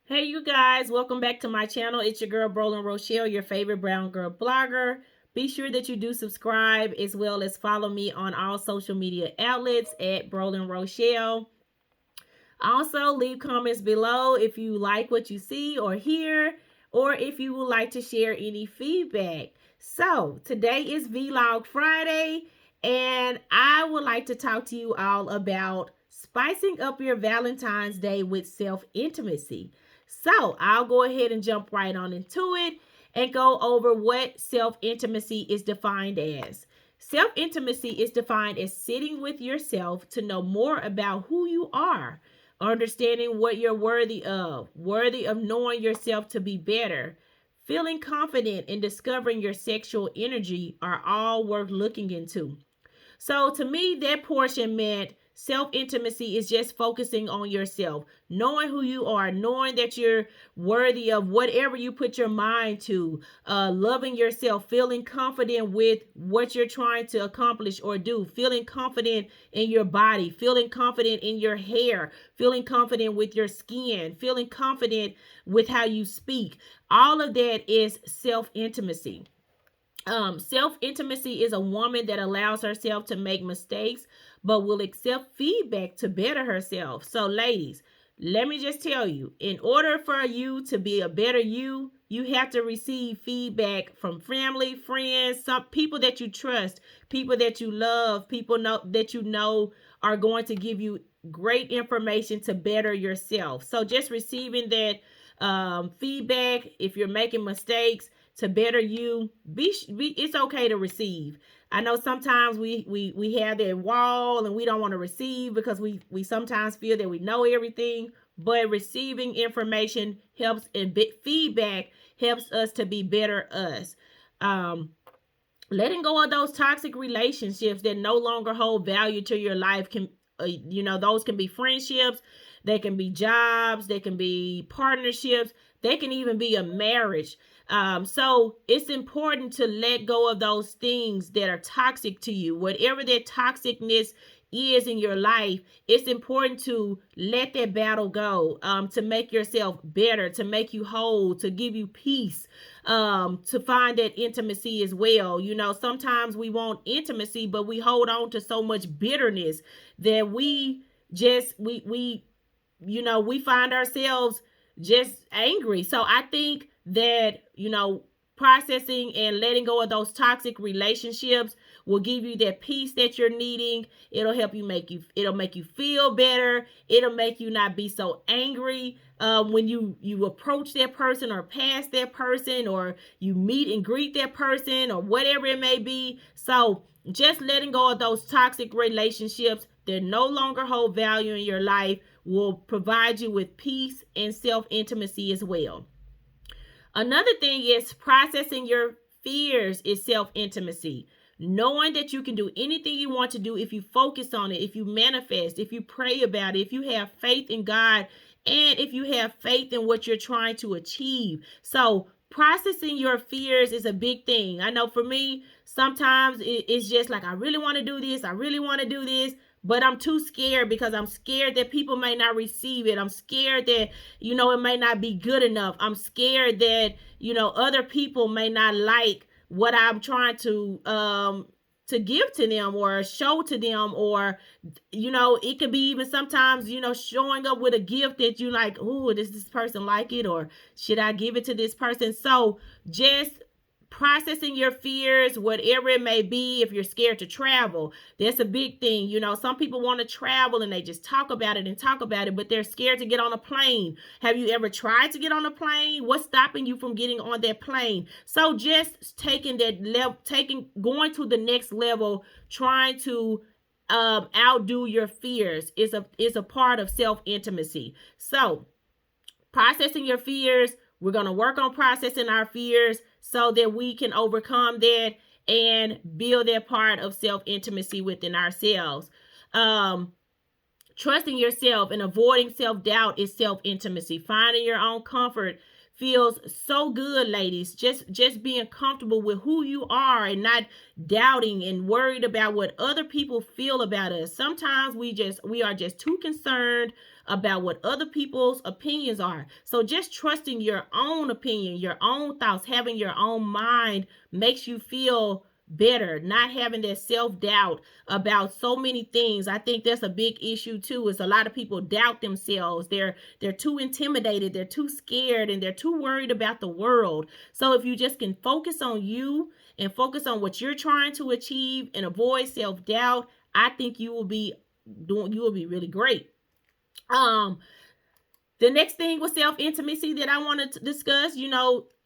Hey, you guys, welcome back to my channel. It's your girl, Brolyn Rochelle, your favorite brown girl blogger. Be sure that you do subscribe as well as follow me on all social media outlets at Brolyn Rochelle. Also, leave comments below if you like what you see or hear, or if you would like to share any feedback. So, today is Vlog Friday, and I would like to talk to you all about spicing up your Valentine's Day with self-intimacy. So, I'll go ahead and jump right on into it and go over what self-intimacy is defined as. Self intimacy is defined as sitting with yourself to know more about who you are, understanding what you're worthy of knowing yourself to be better, feeling confident in discovering your sexual energy are all worth looking into. So to me, that portion meant self intimacy is just focusing on yourself, knowing who you are, knowing that you're worthy of whatever you put your mind to, loving yourself, feeling confident with what you're trying to accomplish or do, feeling confident in your body, feeling confident in your hair, feeling confident with your skin, feeling confident with how you speak. All of that is self intimacy. Self intimacy is a woman that allows herself to make mistakes, but will accept feedback to better herself. So, ladies, let me just tell you, in order for you to be a better you, you have to receive feedback from family, friends, some people that you trust, people that you love, people that you know are going to give you great information to better yourself. So, just receiving that feedback, if you're making mistakes, to better you, it's okay to receive. I know sometimes we have that wall and we don't want to receive because we sometimes feel that we know everything, but receiving information helps, and feedback helps us to be better us. um Letting go of those toxic relationships that no longer hold value to your life can, those can be friendships, they can be jobs, they can be partnerships, they can even be a marriage. So it's important to let go of those things that are toxic to you, whatever that toxicness is in your life. It's important to let that battle go, to make yourself better, to make you whole, to give you peace, to find that intimacy as well. Sometimes we want intimacy, but we hold on to so much bitterness that we just we find ourselves just angry. So I think that, processing and letting go of those toxic relationships will give you that peace that you're needing. It'll make you feel better. It'll make you not be so angry when you approach that person or pass that person, or you meet and greet that person, or whatever it may be. So just letting go of those toxic relationships that no longer hold value in your life will provide you with peace and self-intimacy as well. Another thing is processing your fears is self-intimacy. Knowing that you can do anything you want to do if you focus on it, if you manifest, if you pray about it, if you have faith in God, and if you have faith in what you're trying to achieve. So processing your fears is a big thing. I know for me, sometimes it's just like, I really want to do this. I really want to do this, but I'm too scared because I'm scared that people may not receive it. I'm scared that, it may not be good enough. I'm scared that, other people may not like what I'm trying to give to them or show to them, or it could be even sometimes showing up with a gift that you like, oh, does this person like it, or should I give it to this person? So just processing your fears, whatever it may be. If you're scared to travel, that's a big thing. Some people want to travel and they just talk about it and talk about it, but they're scared to get on a plane. Have you ever tried to get on a plane? What's stopping you from getting on that plane? So just taking that level, going to the next level, trying to outdo your fears is a part of self-intimacy. So processing your fears, we're going to work on processing our fears so that we can overcome that and build that part of self-intimacy within ourselves. Trusting yourself and avoiding self-doubt is self-intimacy. Finding your own comfort, feels so good, ladies. Just being comfortable with who you are and not doubting and worried about what other people feel about us. Sometimes we are just too concerned about what other people's opinions are. So just trusting your own opinion, your own thoughts, having your own mind makes you feel better, not having that self-doubt about so many things. I think that's a big issue too, is a lot of people doubt themselves. They're too intimidated, they're too scared, and they're too worried about the world. So if you just can focus on you and focus on what you're trying to achieve and avoid self-doubt, I think you will be really great. um the next thing with self intimacy that I want to discuss,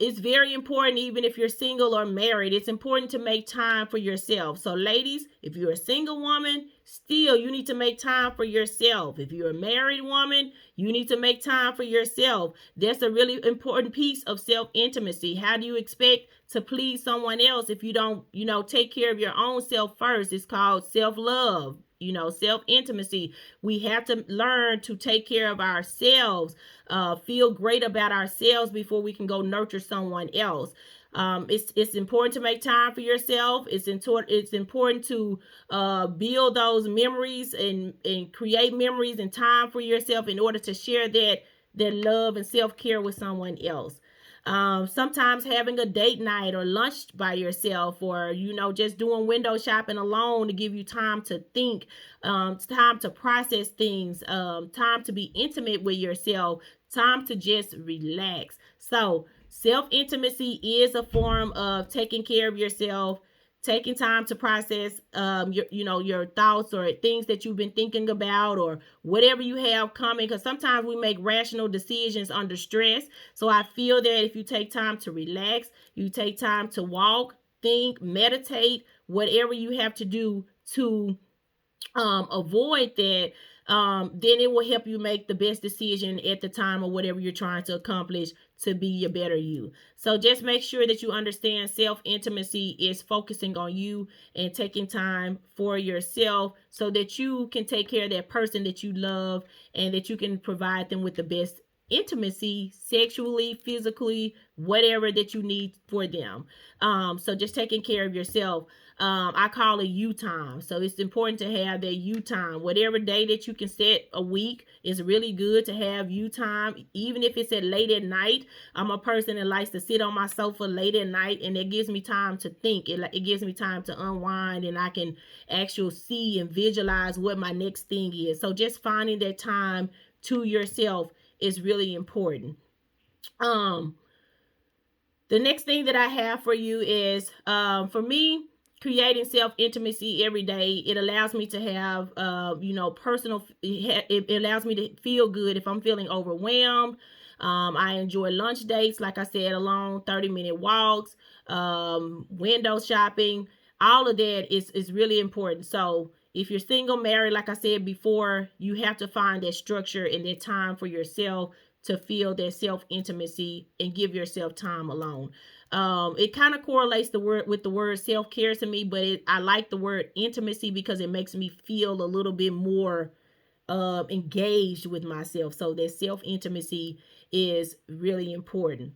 it's very important, even if you're single or married. It's important to make time for yourself. So, ladies, if you're a single woman, still you need to make time for yourself. If you're a married woman, you need to make time for yourself. That's a really important piece of self intimacy. How do you expect to please someone else if you don't, take care of your own self first? It's called self love. Self intimacy. We have to learn to take care of ourselves, feel great about ourselves before we can go nurture someone else. It's important to make time for yourself. It's important to build those memories and create memories and time for yourself in order to share that love and self care with someone else. Sometimes having a date night or lunch by yourself, or just doing window shopping alone to give you time to think, time to process things, time to be intimate with yourself, time to just relax. So self intimacy is a form of taking care of yourself, taking time to process your thoughts or things that you've been thinking about or whatever you have coming, because sometimes we make rational decisions under stress. So I feel that if you take time to relax, you take time to walk, think, meditate, whatever you have to do to avoid that, then it will help you make the best decision at the time of whatever you're trying to accomplish to be a better you. So just make sure that you understand self intimacy is focusing on you and taking time for yourself so that you can take care of that person that you love and that you can provide them with the best intimacy, sexually, physically, whatever that you need for them. So just taking care of yourself. I call it you time. So it's important to have that you time. Whatever day that you can set a week is really good to have you time, even if it's at late at night. I'm a person that likes to sit on my sofa late at night, and it gives me time to think. It gives me time to unwind, and I can actually see and visualize what my next thing is. So just finding that time to yourself is really important. The next thing that I have for you is, for me, creating self intimacy every day. It allows me to have, personal. It allows me to feel good if I'm feeling overwhelmed. I enjoy lunch dates, like I said, along 30-minute walks, window shopping. All of that is really important. So if you're single, married, like I said before, you have to find that structure and that time for yourself to feel that self intimacy and give yourself time alone. It kind of correlates with the word self care to me, but I like the word intimacy because it makes me feel a little bit more engaged with myself. So that self intimacy is really important.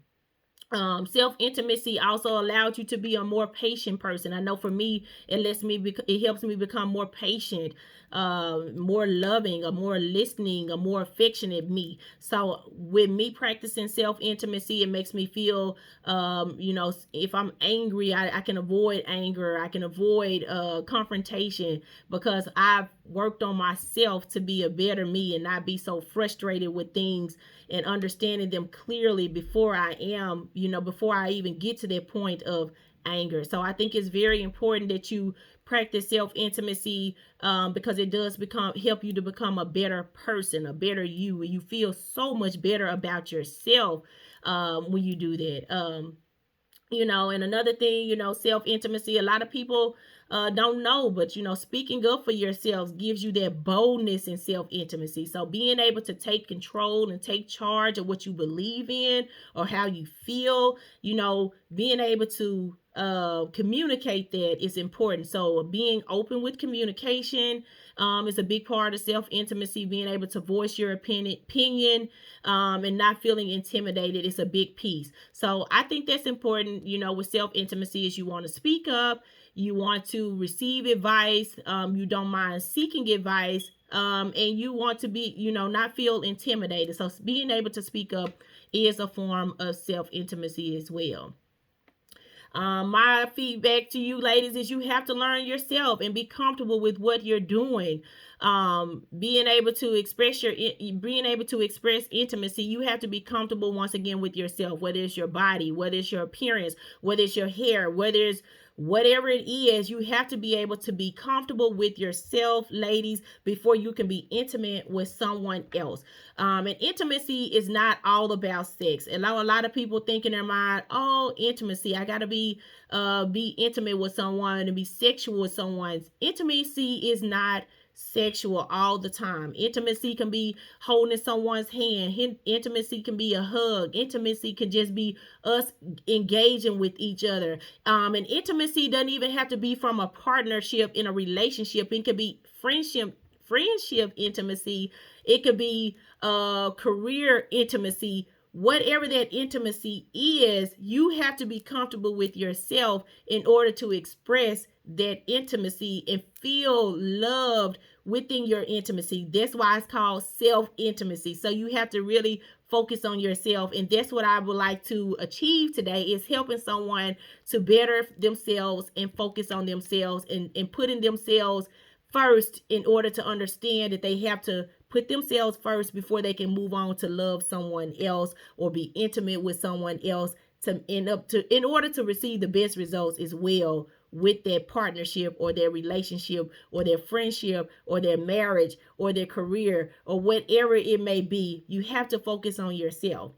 Self intimacy also allows you to be a more patient person. I know for me, it helps me become more patient, more loving, a more listening, a more affectionate me. So with me practicing self intimacy, it makes me feel, if I'm angry, I can avoid anger. I can avoid confrontation because I've worked on myself to be a better me and not be so frustrated with things, and understanding them clearly before I even get to that point of anger. So I think it's very important that you practice self-intimacy, because it does help you to become a better person, a better you, and you feel so much better about yourself when you do that. And another thing, self-intimacy, a lot of people don't know, but speaking up for yourselves gives you that boldness and self-intimacy. So being able to take control and take charge of what you believe in or how you feel, being able to communicate that is important. So being open with communication is a big part of self-intimacy. Being able to voice your opinion and not feeling intimidated is a big piece. So I think that's important, with self-intimacy, is you want to speak up, you want to receive advice, you don't mind seeking advice, and you want to be, not feel intimidated. So being able to speak up is a form of self-intimacy as well. My feedback to you ladies is you have to learn yourself and be comfortable with what you're doing. Being able to express intimacy, you have to be comfortable once again with yourself, whether it's your body, whether it's your appearance, whether it's your hair, whether it's whatever it is. You have to be able to be comfortable with yourself, ladies, before you can be intimate with someone else. And intimacy is not all about sex. And a lot of people think in their mind, oh, intimacy, I gotta be intimate with someone and be sexual with someone. Intimacy is not sexual all the time. Intimacy can be holding someone's hand. Intimacy can be a hug. Intimacy can just be us engaging with each other. And intimacy doesn't even have to be from a partnership in a relationship. It could be friendship intimacy. It could be career intimacy. Whatever that intimacy is, you have to be comfortable with yourself in order to express that intimacy and feel loved within your intimacy. That's why it's called self-intimacy. So you have to really focus on yourself. And that's what I would like to achieve today, is helping someone to better themselves and focus on themselves and putting themselves first in order to understand that they have to put themselves first before they can move on to love someone else or be intimate with someone else, in order to receive the best results as well with their partnership or their relationship or their friendship or their marriage or their career or whatever it may be. You have to focus on yourself.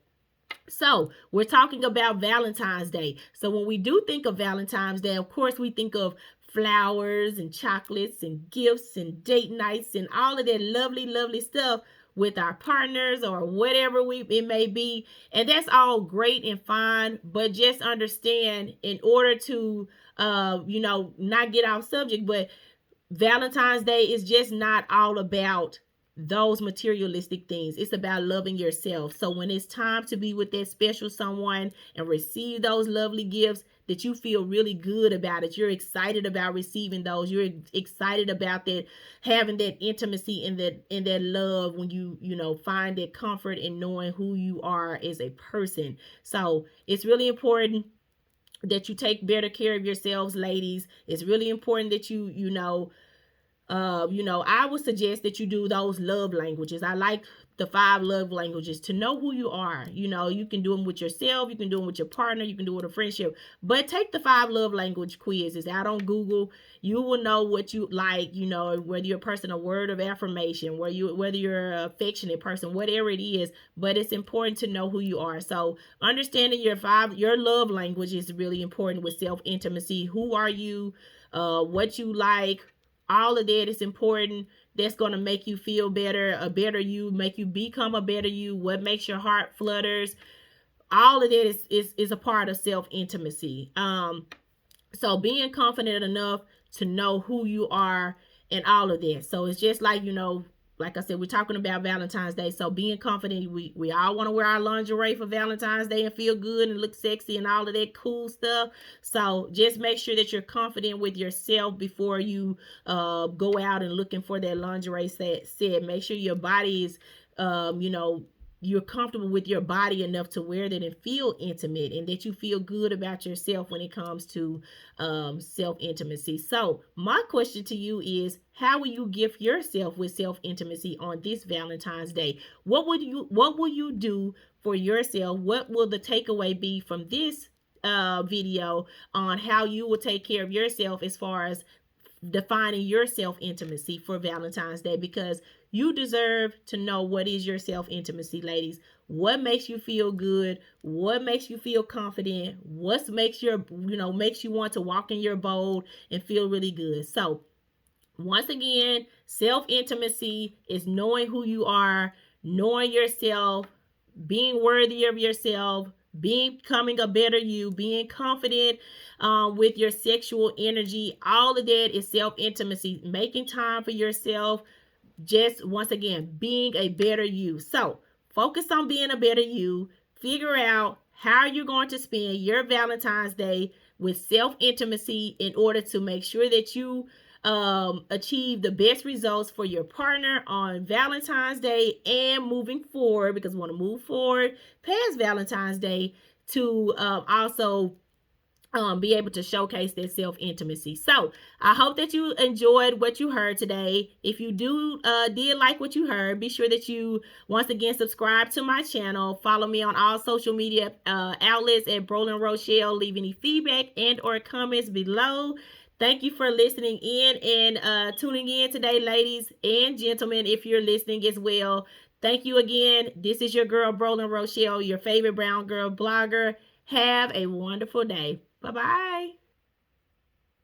So we're talking about Valentine's Day. So when we do think of Valentine's Day, of course, we think of flowers and chocolates and gifts and date nights and all of that lovely, lovely stuff with our partners or whatever it may be. And that's all great and fine, but just understand, in order to, not get off subject, but Valentine's Day is just not all about those materialistic things. It's about loving yourself. So when it's time to be with that special someone and receive those lovely gifts, that you feel really good about it. You're excited about receiving those. You're excited about that, having that intimacy and that love when you find that comfort in knowing who you are as a person. So it's really important that you take better care of yourselves, ladies. It's really important that I would suggest that you do those love languages. I like the 5 love languages to know who you are. You can do them with yourself, you can do them with your partner, you can do it with a friendship. But take the 5 love language quiz. It's out on Google. You will know what you like, whether you're a person of word of affirmation, whether you're an affectionate person, whatever it is. But it's important to know who you are. So understanding your love language is really important with self-intimacy. Who are you? What you like? All of that is important. That's going to make you feel better, a better you, make you become a better you. What makes your heart flutters. All of that is a part of self-intimacy. So being confident enough to know who you are and all of that. So it's just like, like I said, we're talking about Valentine's Day. So being confident, we all want to wear our lingerie for Valentine's Day and feel good and look sexy and all of that cool stuff. So just make sure that you're confident with yourself before you go out and looking for that lingerie set. Make sure your body is, you're comfortable with your body enough to wear that and feel intimate, and that you feel good about yourself when it comes to self-intimacy. So my question to you is, how will you gift yourself with self-intimacy on this Valentine's Day? What will you do for yourself? What will the takeaway be from this video on how you will take care of yourself as far as defining your self-intimacy for Valentine's Day? Because you deserve to know what is your self-intimacy, ladies. what makes you feel good, what makes you feel confident, what makes makes you want to walk in your bold and feel really good. So once again, self-intimacy is knowing who you are, knowing yourself, being worthy of yourself, becoming a better you, being confident with your sexual energy. All of that is self-intimacy, making time for yourself, just once again being a better you. So focus on being a better you. Figure out how you're going to spend your Valentine's Day with self-intimacy in order to make sure that you achieve the best results for your partner on Valentine's Day and moving forward, because we want to move forward past Valentine's Day to also be able to showcase their self-intimacy. So I hope that you enjoyed what you heard today. If you did like what you heard, be sure that you once again subscribe to my channel. Follow me on all social media outlets at Brolin Rochelle. Leave any feedback and or comments below. Thank you for listening in and tuning in today, ladies and gentlemen, if you're listening as well. Thank you again. This is your girl, Brolin Rochelle, your favorite brown girl blogger. Have a wonderful day. Bye-bye.